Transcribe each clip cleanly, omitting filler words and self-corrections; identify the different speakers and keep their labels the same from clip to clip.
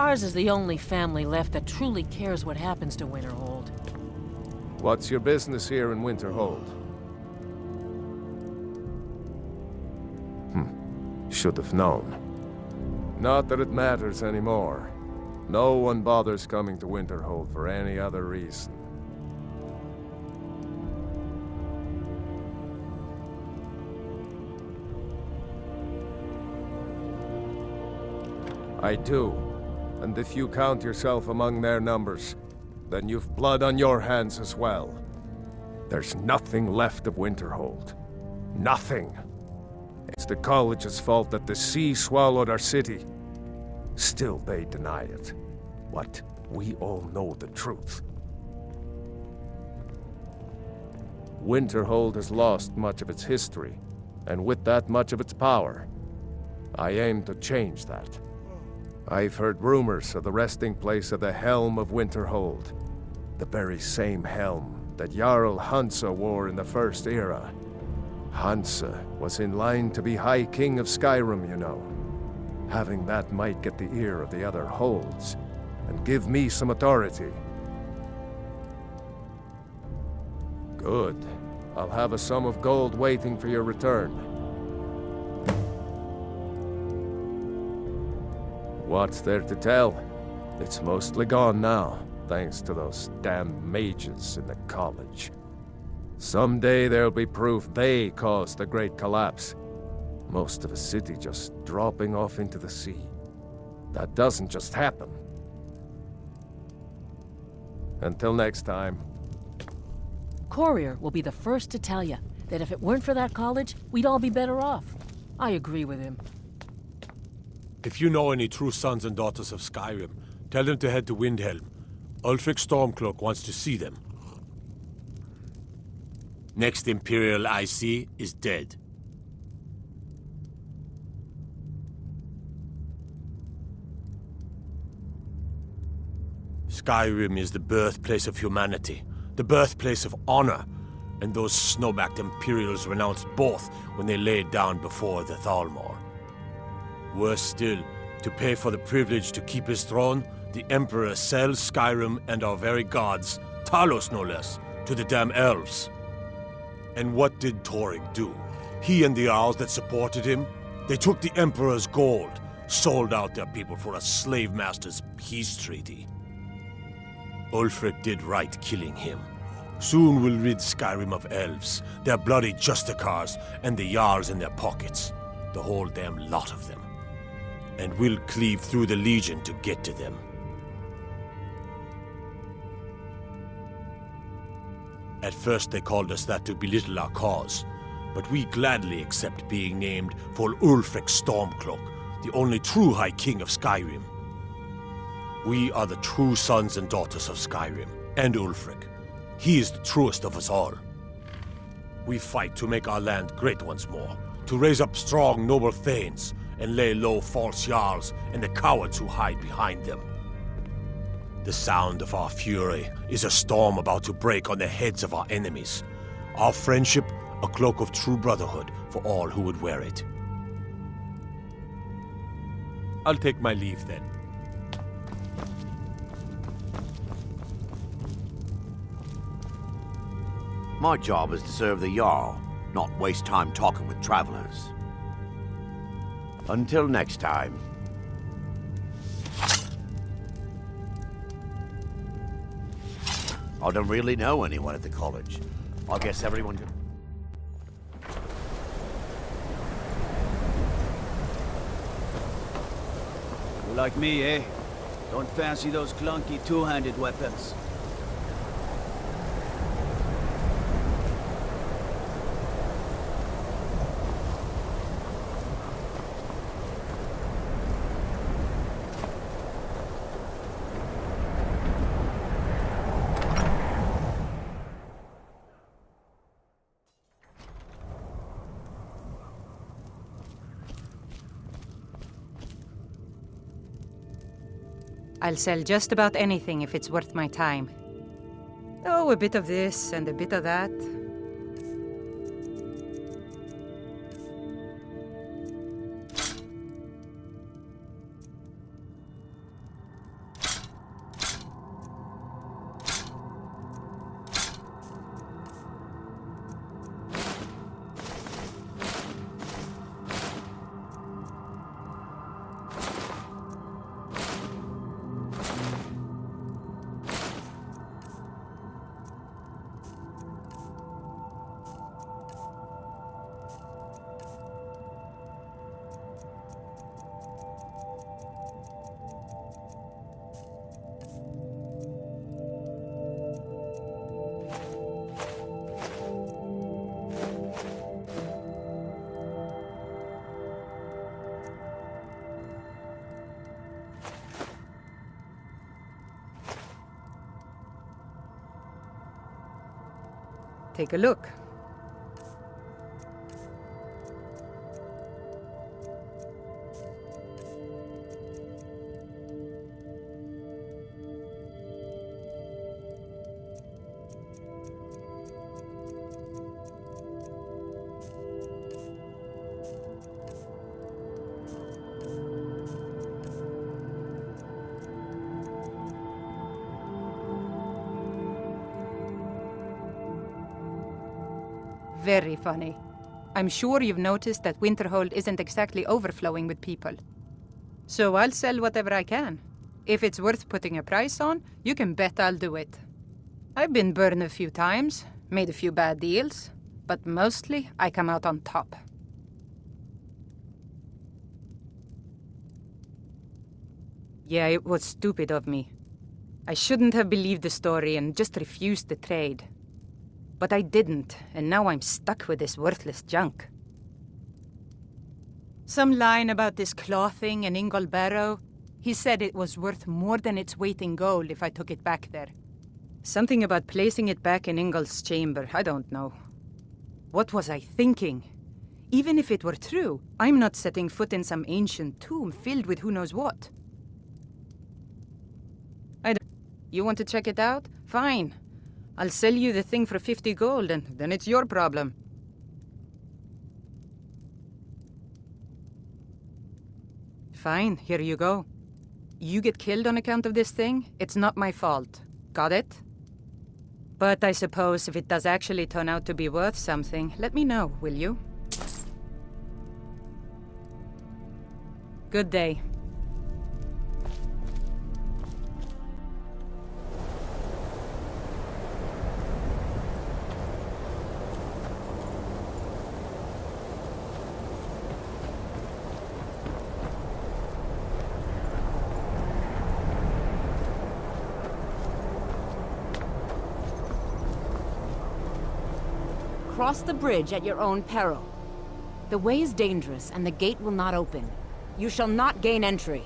Speaker 1: Ours is the only family left that truly cares what happens to Winterhold.
Speaker 2: What's your business here in Winterhold? Should have known. Not that it matters anymore. No one bothers coming to Winterhold for any other reason. I do. And if you count yourself among their numbers, then you've blood on your hands as well. There's nothing left of Winterhold. Nothing. It's the college's fault that the sea swallowed our city. Still they deny it. But we all know the truth. Winterhold has lost much of its history, and with that much of its power. I aim to change that. I've heard rumors of the resting place of the Helm of Winterhold. The very same helm that Jarl Hansa wore in the First Era. Hansa was in line to be High King of Skyrim, you know. Having that might get the ear of the other holds, and give me some authority. Good. I'll have a sum of gold waiting for your return. What's there to tell? It's mostly gone now, thanks to those damn mages in the college. Someday there'll be proof they caused the Great Collapse. Most of a city just dropping off into the sea. That doesn't just happen. Until next time.
Speaker 1: Courier will be the first to tell you that if it weren't for that college, we'd all be better off. I agree with him.
Speaker 3: If you know any true sons and daughters of Skyrim, tell them to head to Windhelm. Ulfric Stormcloak wants to see them. Next Imperial I see is dead. Skyrim is the birthplace of humanity, the birthplace of honor, and those snow-backed Imperials renounced both when they laid down before the Thalmor. Worse still, to pay for the privilege to keep his throne, the Emperor sells Skyrim and our very gods, Talos no less, to the damn elves. And what did Torygg do? He and the Owls that supported him? They took the Emperor's gold, sold out their people for a slave master's peace treaty. Ulfric did right killing him. Soon we'll rid Skyrim of elves, their bloody Justicars, and the Jarls in their pockets. The whole damn lot of them. And we'll cleave through the Legion to get to them. At first they called us that to belittle our cause, but we gladly accept being named for Ulfric Stormcloak, the only true High King of Skyrim. We are the true sons and daughters of Skyrim, and Ulfric. He is the truest of us all. We fight to make our land great once more, to raise up strong, noble thanes, and lay low false Jarls and the cowards who hide behind them. The sound of our fury is a storm about to break on the heads of our enemies. Our friendship, a cloak of true brotherhood for all who would wear it. I'll take my leave then.
Speaker 4: My job is to serve the Jarl, not waste time talking with travelers. Until next time. I don't really know anyone at the college. I guess everyone...
Speaker 5: You like me, eh? Don't fancy those clunky two-handed weapons.
Speaker 6: I'll sell just about anything if it's worth my time. Oh, a bit of this and a bit of that. take a look. Very funny. I'm sure you've noticed that Winterhold isn't exactly overflowing with people. So I'll sell whatever I can. If it's worth putting a price on, you can bet I'll do it. I've been burned a few times, made a few bad deals, but mostly I come out on top. Yeah, it was stupid of me. I shouldn't have believed the story and just refused the trade. But I didn't, and now I'm stuck with this worthless junk. Some line about this clothing in Ingol Barrow. He said it was worth more than its weight in gold if I took it back there. Something about placing it back in Ingol's chamber, I don't know. What was I thinking? Even if it were true, I'm not setting foot in some ancient tomb filled with who knows what. You want to check it out? Fine. I'll sell you the thing for 50 gold, and then it's your problem. Fine, here you go. You get killed on account of this thing, it's not my fault. Got it? But I suppose if it does actually turn out to be worth something, let me know, will you? Good day.
Speaker 7: Cross the bridge at your own peril. The way is dangerous, and the gate will not open. You shall not gain entry.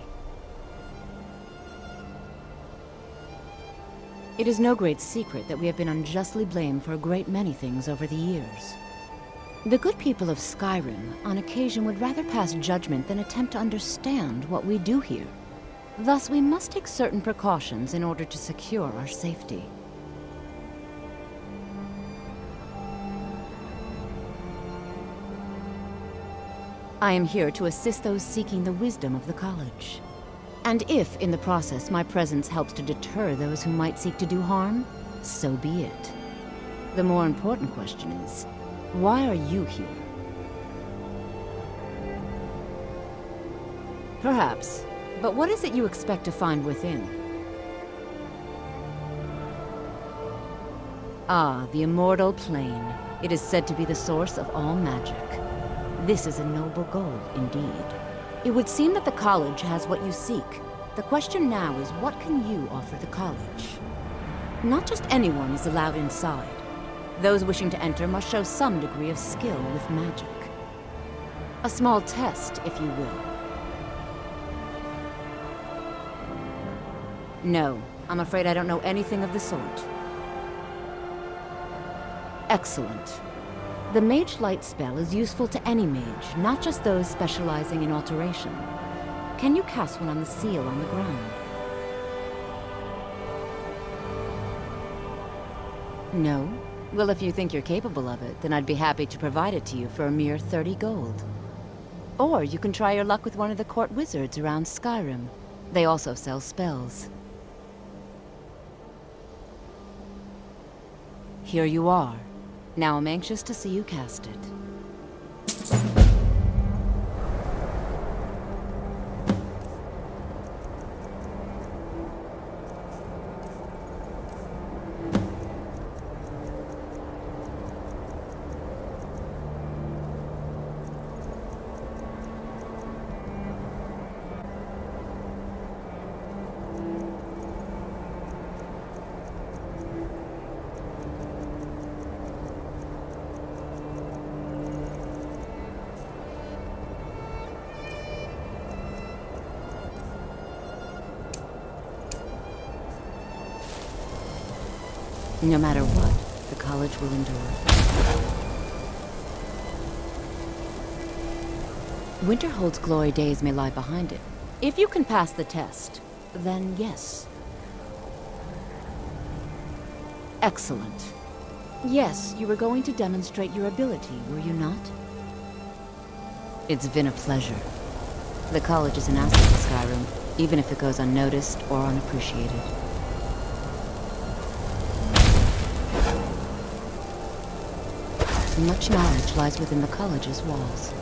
Speaker 1: It is no great secret that we have been unjustly blamed for a great many things over the years. The good people of Skyrim, on occasion, would rather pass judgment than attempt to understand what we do here. Thus, we must take certain precautions in order to secure our safety. I am here to assist those seeking the wisdom of the college. And if, in the process, my presence helps to deter those who might seek to do harm, so be it. The more important question is, why are you here? Perhaps, but what is it you expect to find within? Ah, the immortal plane. It is said to be the source of all magic. This is a noble goal, indeed. It would seem that the college has what you seek. The question now is, what can you offer the college? Not just anyone is allowed inside. Those wishing to enter must show some degree of skill with magic. A small test, if you will. No, I'm afraid I don't know anything of the sort. Excellent. The Mage Light spell is useful to any mage, not just those specializing in alteration. Can you cast one on the seal on the ground? No? Well, if you think you're capable of it, then I'd be happy to provide it to you for a mere 30 gold. Or you can try your luck with one of the court wizards around Skyrim. They also sell spells. Here you are. Now I'm anxious to see you cast it. No matter what, The college will endure. Winterhold's glory days may lie behind it. If you can pass the test, then yes. Excellent. Yes, you were going to demonstrate your ability, were you not? It's been a pleasure. The college is an asset to Skyrim, even if it goes unnoticed or unappreciated. Much knowledge lies within the college's walls.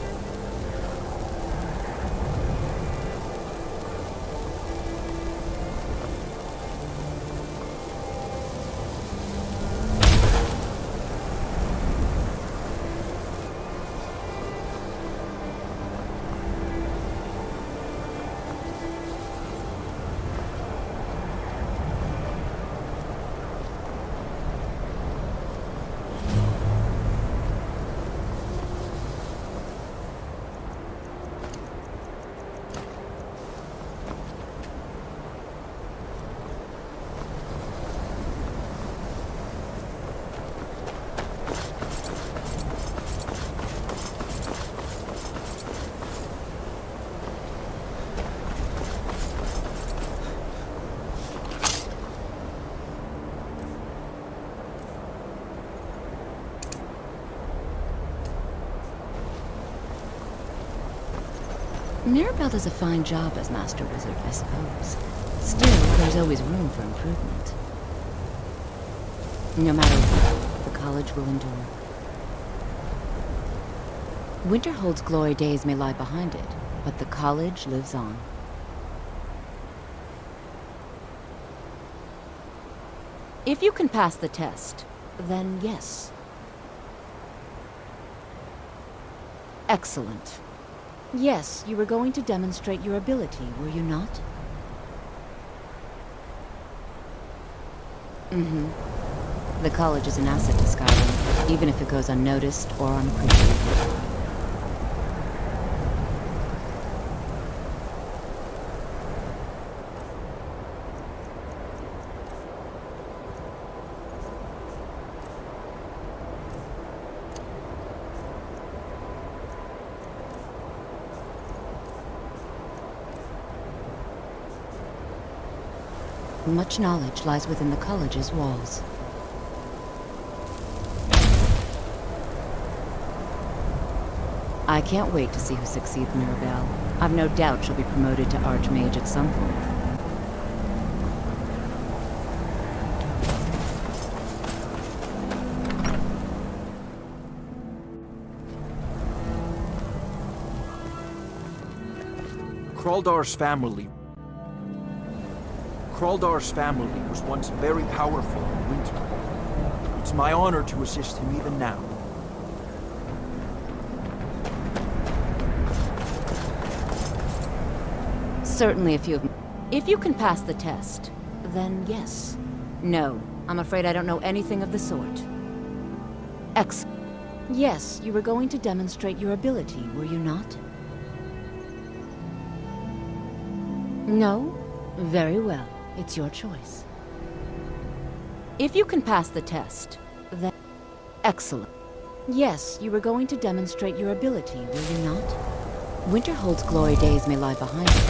Speaker 1: Mirabelle does a fine job as Master Wizard, I suppose. Still, there's always room for improvement. No matter what, the college will endure. Winterhold's glory days may lie behind it, but the college lives on. If you can pass the test, then yes. Excellent. Yes, you were going to demonstrate your ability, were you not? The college is an asset to Skyrim, even if it goes unnoticed or unappreciated. Much knowledge lies within the college's walls. I can't wait to see who succeeds Mirabelle. I've no doubt she'll be promoted to Archmage at some point.
Speaker 8: Kraldar's family was once very powerful in Winterhold. It's my honor to assist him even now.
Speaker 1: Certainly if you can pass the test, then yes. No, I'm afraid I don't know anything of the sort. Yes, you were going to demonstrate your ability, were you not? No? Very well. It's your choice. If you can pass the test, then... Excellent. Yes, you were going to demonstrate your ability, were you not? Winterhold's glory days may lie behind you.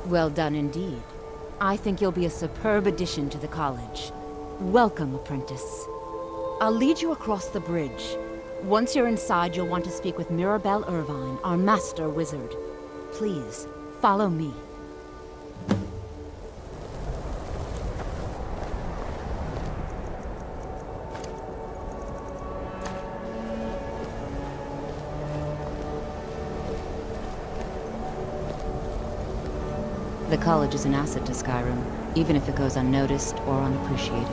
Speaker 1: Well done indeed. I think you'll be a superb addition to the college. Welcome, apprentice. I'll lead you across the bridge. Once you're inside, you'll want to speak with Mirabelle Irvine, our master wizard. Please, follow me. The college is an asset to Skyrim, even if it goes unnoticed or unappreciated.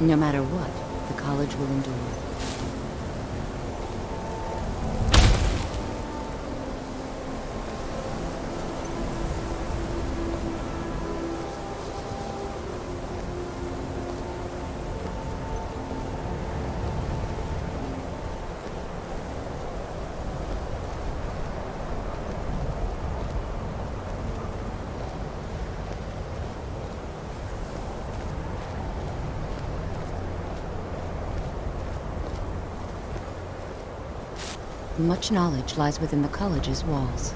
Speaker 1: No matter what, the college will endure. Much knowledge lies within the college's walls.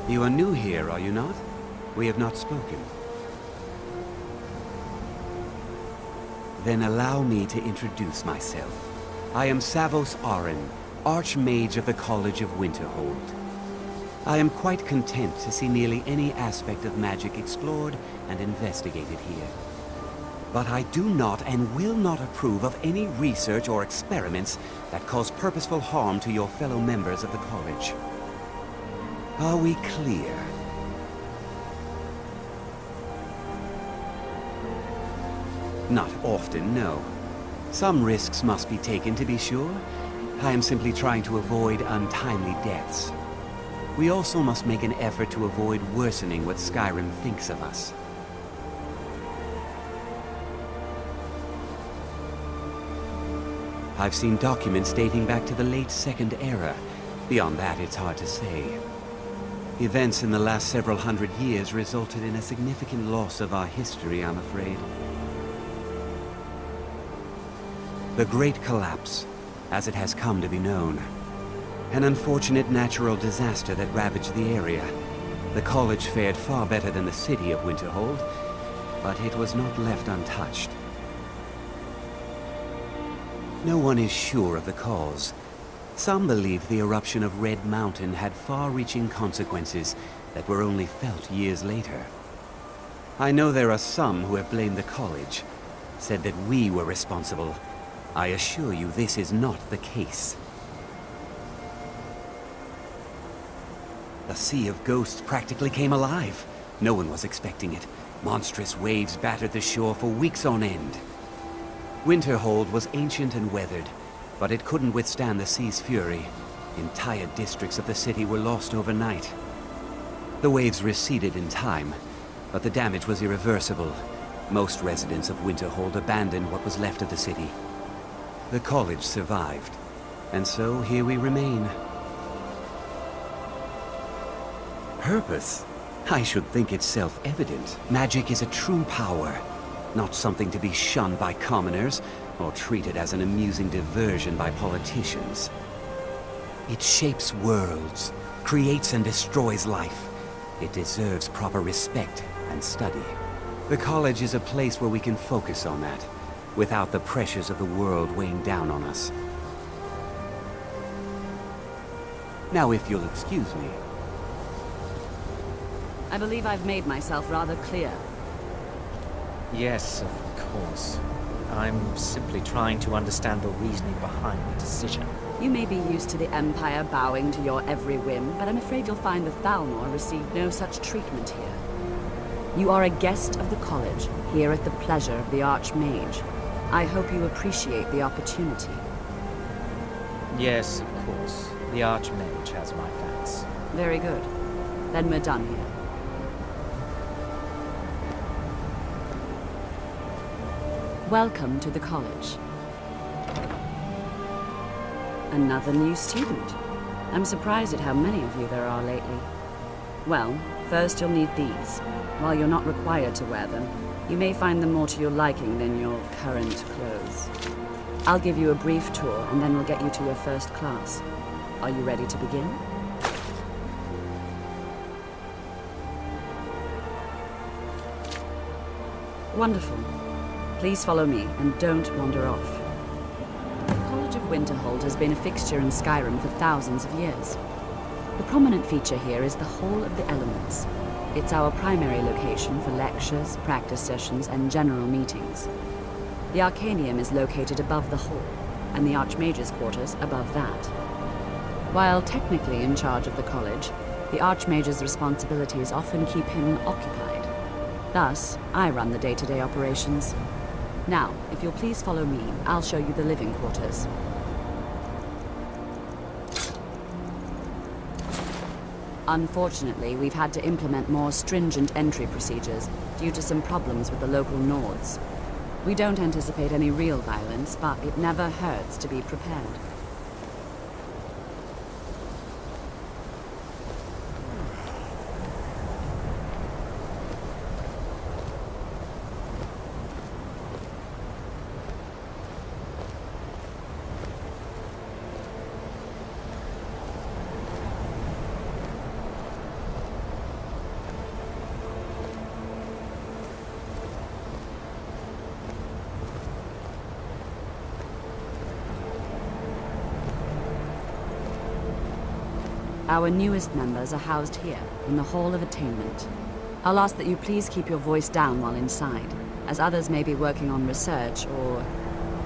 Speaker 9: You are new here, are you not? We have not spoken. Then allow me to introduce myself. I am Savos Arin, Archmage of the College of Winterhold. I am quite content to see nearly any aspect of magic explored and investigated here. But I do not and will not approve of any research or experiments that cause purposeful harm to your fellow members of the college. Are we clear? Not often, no. Some risks must be taken, to be sure. I am simply trying to avoid untimely deaths. We also must make an effort to avoid worsening what Skyrim thinks of us. I've seen documents dating back to the late Second Era. Beyond that, it's hard to say. Events in the last several hundred years resulted in a significant loss of our history, I'm afraid. The Great Collapse, as it has come to be known. An unfortunate natural disaster that ravaged the area. The college fared far better than the city of Winterhold, but it was not left untouched. No one is sure of the cause. Some believe the eruption of Red Mountain had far-reaching consequences that were only felt years later. I know there are some who have blamed the college, said that we were responsible. I assure you this is not the case. The Sea of Ghosts practically came alive. No one was expecting it. Monstrous waves battered the shore for weeks on end. Winterhold was ancient and weathered, but it couldn't withstand the sea's fury. Entire districts of the city were lost overnight. The waves receded in time, but the damage was irreversible. Most residents of Winterhold abandoned what was left of the city. The college survived, and so here we remain. Purpose? I should think it's self-evident. Magic is a true power, not something to be shunned by commoners, or treated as an amusing diversion by politicians. It shapes worlds, creates and destroys life. It deserves proper respect and study. The college is a place where we can focus on that, without the pressures of the world weighing down on us. Now, if you'll excuse me.
Speaker 7: I believe I've made myself rather clear.
Speaker 10: Yes, of course. I'm simply trying to understand the reasoning behind the decision.
Speaker 7: You may be used to the Empire bowing to your every whim, but I'm afraid you'll find the Thalmor received no such treatment here. You are a guest of the college, here at the pleasure of the Archmage. I hope you appreciate the opportunity.
Speaker 10: Yes, of course. The Archmage has my thanks.
Speaker 7: Very good. Then we're done here. Welcome to the college. Another new student. I'm surprised at how many of you there are lately. Well, first you'll need these. While you're not required to wear them, you may find them more to your liking than your current clothes. I'll give you a brief tour, and then we'll get you to your first class. Are you ready to begin? Wonderful. Please follow me, and don't wander off. The College of Winterhold has been a fixture in Skyrim for thousands of years. The prominent feature here is the Hall of the Elements. It's our primary location for lectures, practice sessions, and general meetings. The Arcanium is located above the hall, and the Archmage's quarters above that. While technically in charge of the college, the Archmage's responsibilities often keep him occupied. Thus, I run the day-to-day operations. Now, if you'll please follow me, I'll show you the living quarters. Unfortunately, we've had to implement more stringent entry procedures due to some problems with the local Nords. We don't anticipate any real violence, but it never hurts to be prepared. Our newest members are housed here, in the Hall of Attainment. I'll ask that you please keep your voice down while inside, as others may be working on research or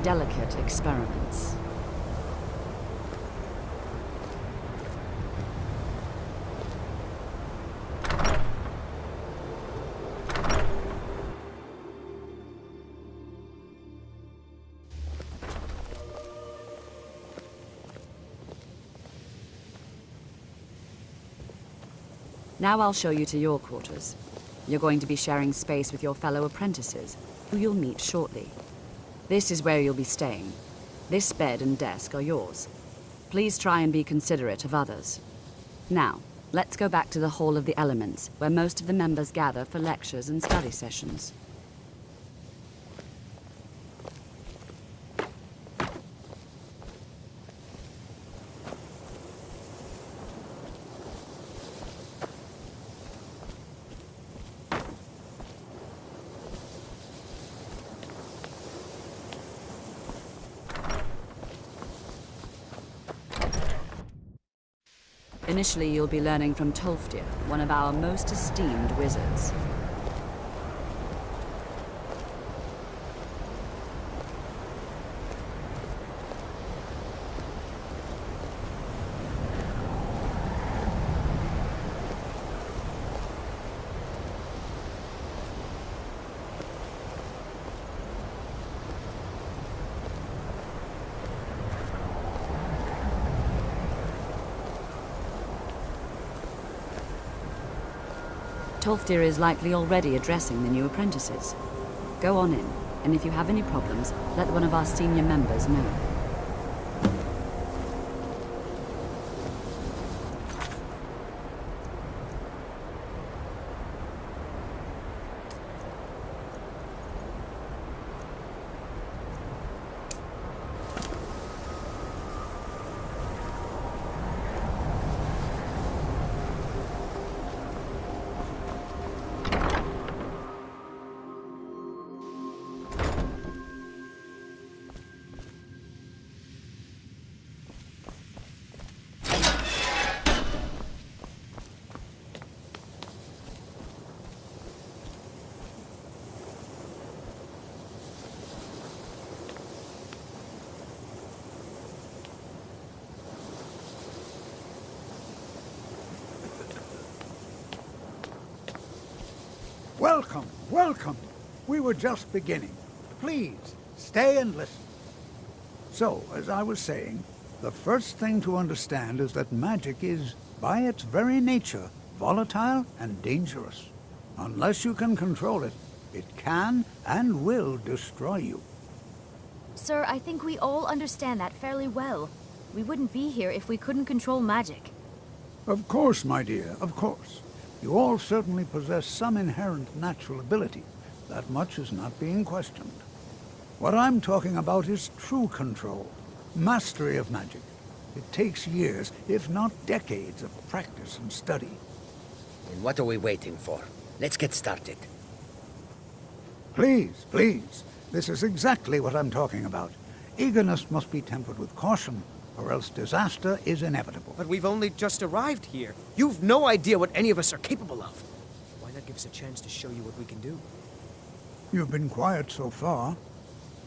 Speaker 7: delicate experiments. Now I'll show you to your quarters. You're going to be sharing space with your fellow apprentices, who you'll meet shortly. This is where you'll be staying. This bed and desk are yours. Please try and be considerate of others. Now, let's go back to the Hall of the Elements, where most of the members gather for lectures and study sessions. Initially, you'll be learning from Tolfdir, one of our most esteemed wizards. Tolfdir is likely already addressing the new apprentices. Go on in, and if you have any problems, let one of our senior members know.
Speaker 11: Welcome, welcome. We were just beginning. Please, stay and listen. So, as I was saying, the first thing to understand is that magic is, by its very nature, volatile and dangerous. Unless you can control it, it can and will destroy you.
Speaker 12: Sir, I think we all understand that fairly well. We wouldn't be here if we couldn't control magic.
Speaker 11: Of course, my dear, of course. You all certainly possess some inherent natural ability. That much is not being questioned. What I'm talking about is true control, mastery of magic. It takes years, if not decades, of practice and study.
Speaker 13: And what are we waiting for? Let's get started.
Speaker 11: Please, please. This is exactly what I'm talking about. Eagerness must be tempered with caution, or else disaster is inevitable.
Speaker 14: But we've only just arrived here. You've no idea what any of us are capable of. Why not give us a chance to show you what we can do?
Speaker 11: You've been quiet so far.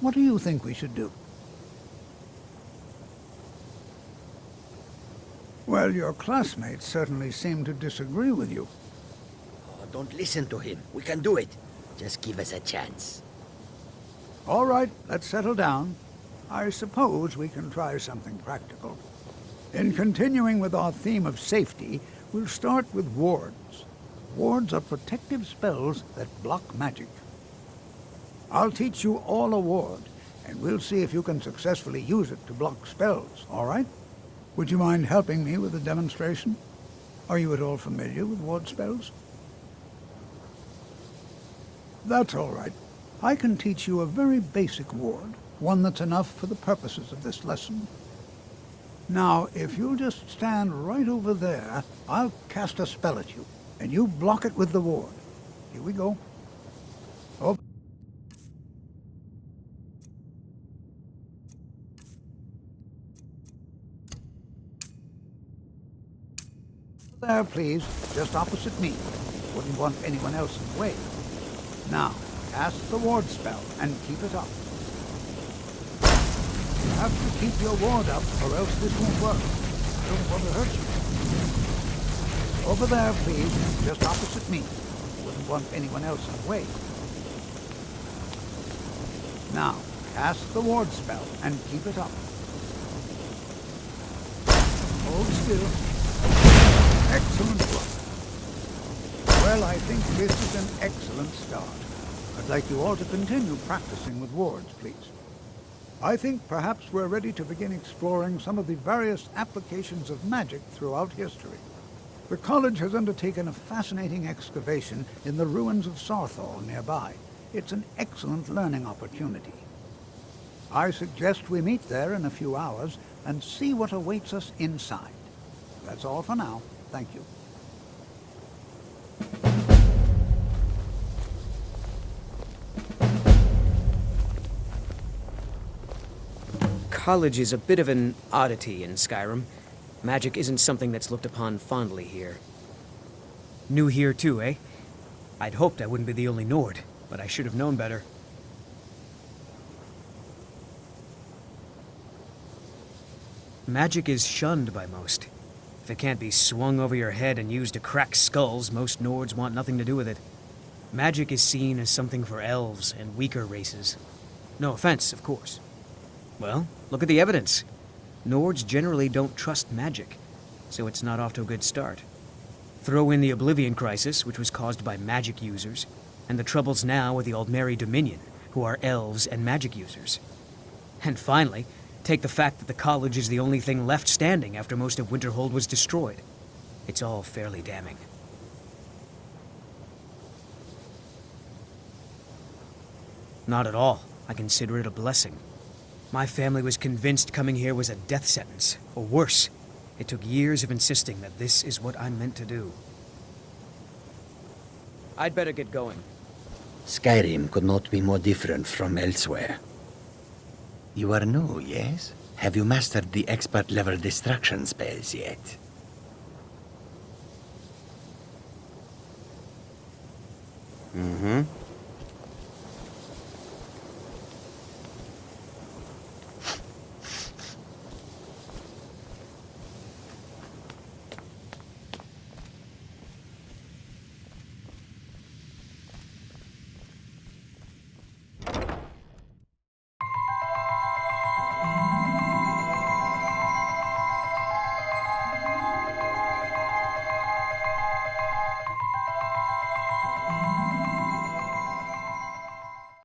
Speaker 11: What do you think we should do? Well, your classmates certainly seem to disagree with you.
Speaker 13: Oh, don't listen to him. We can do it. Just give us a chance.
Speaker 11: All right, let's settle down. I suppose we can try something practical. In continuing with our theme of safety, we'll start with wards. Wards are protective spells that block magic. I'll teach you all a ward, and we'll see if you can successfully use it to block spells, all right? Would you mind helping me with a demonstration? Are you at all familiar with ward spells? That's all right. I can teach you a very basic ward, one that's enough for the purposes of this lesson. Now, if you'll just stand right over there, I'll cast a spell at you, and you block it with the ward. Here we go. Oh. There, please. Just opposite me. Wouldn't want anyone else in the way. Now, cast the ward spell and keep it up. You have to keep your ward up or else this won't work. I don't want to hurt you. Over there, please. Just opposite me. Wouldn't want anyone else in the way. Now, cast the ward spell and keep it up. Hold still. Excellent work. Well, I think this is an excellent start. I'd like you all to continue practicing with wards, please. I think perhaps we're ready to begin exploring some of the various applications of magic throughout history. The college has undertaken a fascinating excavation in the ruins of Sarthal nearby. It's an excellent learning opportunity. I suggest we meet there in a few hours and see what awaits us inside. That's all for now. Thank you.
Speaker 14: College is a bit of an oddity in Skyrim. Magic isn't something that's looked upon fondly here. New here too, eh? I'd hoped I wouldn't be the only Nord, but I should have known better. Magic is shunned by most. If it can't be swung over your head and used to crack skulls, most Nords want nothing to do with it. Magic is seen as something for elves and weaker races. No offense, of course. Well, look at the evidence. Nords generally don't trust magic, so it's not off to a good start. Throw in the Oblivion Crisis, which was caused by magic users, and the troubles now with the Aldmeri Dominion, who are elves and magic users. And finally, take the fact that the college is the only thing left standing after most of Winterhold was destroyed. It's all fairly damning. Not at all. I consider it a blessing. My family was convinced coming here was a death sentence, or worse. It took years of insisting that this is what I'm meant to do. I'd better get going.
Speaker 13: Skyrim could not be more different from elsewhere. You are new, yes? Have you mastered the expert-level destruction spells yet? Mm-hmm.